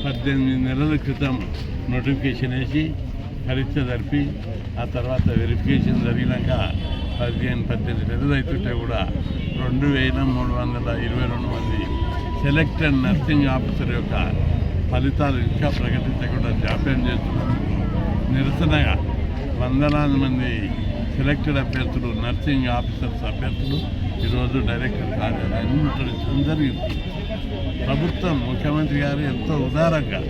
18 నెలల క్రితం నోటిఫికేషన్ వేసి పరీక్ష జరిపి ఆ తర్వాత వెరిఫికేషన్ జరిగినాక 18 నెలలు అవుతుంటే కూడా 2322 మంది సెలెక్టెడ్ నర్సింగ్ ఆఫీసర్ యొక్క ఫలితాలు ఇంకా ప్రకటించకుండా జాప్యం చేస్తున్నందుకు నిరసనగా వందలాది మంది సెలెక్టెడ్ అభ్యర్థులు నర్సింగ్ ఆఫీసర్స్ అభ్యర్థులు ఈరోజు డైరెక్టర్ కార్యాలయాన్ని ముట్టడించడం జరిగింది. ప్రభుత్వం ముఖ్యమంత్రి గారు ఎంతో ఉదారంగా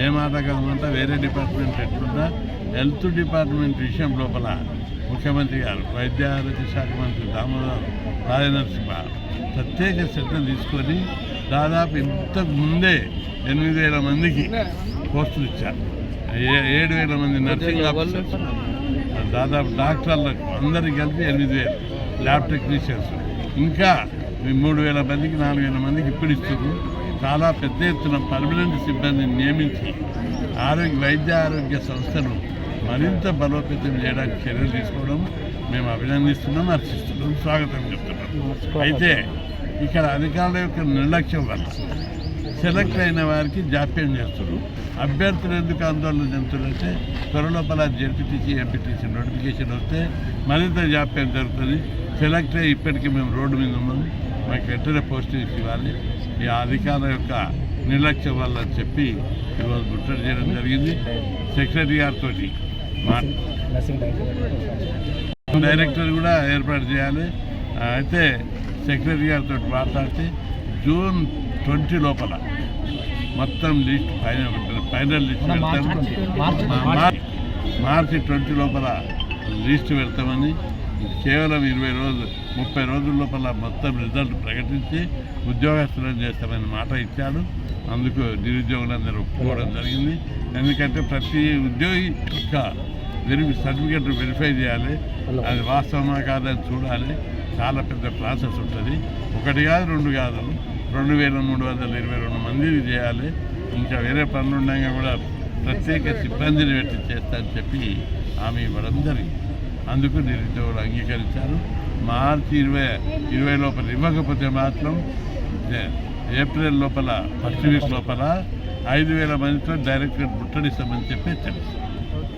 ఏ మాట కాదంటే వేరే డిపార్ట్మెంట్ ఎట్లుందా హెల్త్ డిపార్ట్మెంట్ విషయం లోపల ముఖ్యమంత్రి గారు వైద్య ఆరోగ్య శాఖ మంత్రి దామోదర్ రాజనరసింహ ప్రత్యేక శ్రద్ధ తీసుకొని దాదాపు ఇంతకు ముందే 8,000 మందికి పోస్టులు ఇచ్చారు. 7,000 మంది నర్సింగ్ ఆఫీసర్స్, దాదాపు డాక్టర్లకు అందరికి కలిపి 8,000 ల్యాబ్ టెక్నీషియన్స్, ఇంకా 3,000 మందికి 4,000 మందికి ఇప్పుడు ఇస్తున్నారు. చాలా పెద్ద ఎత్తున పర్మనెంట్ సిబ్బందిని నియమించి వైద్య ఆరోగ్య సంస్థను మరింత బలోపేతం చేయడానికి చర్యలు తీసుకోవడం మేము అభినందిస్తున్నాం, హర్షిస్తున్నాం, స్వాగతం చెప్తున్నాం. అయితే ఇక్కడ అధికారుల యొక్క నిర్లక్ష్యం వల్ల సెలెక్ట్ అయిన వారికి జాప్యం చేస్తున్నారు. అభ్యర్థులు ఎందుకు ఆందోళన చెందుతున్నారంటే త్వరలోపల జెడ్పీటీసీ ఎంపీటీసీ నోటిఫికేషన్ వస్తే మరింత జాప్యం జరుగుతుంది. సెలెక్ట్ అయ్యి ఇప్పటికీ మేము రోడ్డు మీద ఉన్నాము, మాకు వెంటనే పోస్టింగ్స్ ఇవ్వాలి. ఈ అధికారుల యొక్క నిర్లక్ష్యం వల్ల చెప్పి ఈరోజు ముట్టడి చేయడం జరిగింది. సెక్రటరీ గారితో డైరెక్టర్ కూడా ఏర్పాటు చేయాలి. అయితే సెక్రటరీ గారితో మాట్లాడితే June 20 లోపల మొత్తం లిస్ట్ ఫైనల్ లిస్ట్ పెడతాము. మార్చి 20 లోపల లిస్ట్ పెడతామని కేవలం 30 రోజుల లోపల మొత్తం రిజల్ట్ ప్రకటించి ఉద్యోగస్తులను చేస్తామని మాట ఇచ్చాడు. అందుకు నిరుద్యోగులందరూ ఒప్పుకోవడం జరిగింది. ఎందుకంటే ప్రతి ఉద్యోగి యొక్క సర్టిఫికెట్ వెరిఫై చేయాలి, అది వాస్తవమా కాదని చూడాలి. చాలా పెద్ద ప్రాసెస్ ఉంటుంది. 1 కాదు 2 కాదు 2,322 మంది చేయాలి. ఇంకా వేరే పనులు ఉండగా కూడా ప్రత్యేక సిబ్బందిని పెట్టి చేస్తారని చెప్పి హామీ ఇవ్వడం జరిగింది. అందుకు నిరుద్యోగులు అంగీకరించారు. మార్చి 20 లోపల ఇవ్వకపోతే మాత్రం ఏప్రిల్ లోపల ఫస్ట్ వీక్ లోపల 5,000 మందితో డైరెక్ట్గా ముట్టడిస్తామని చెప్పి తెలుసు.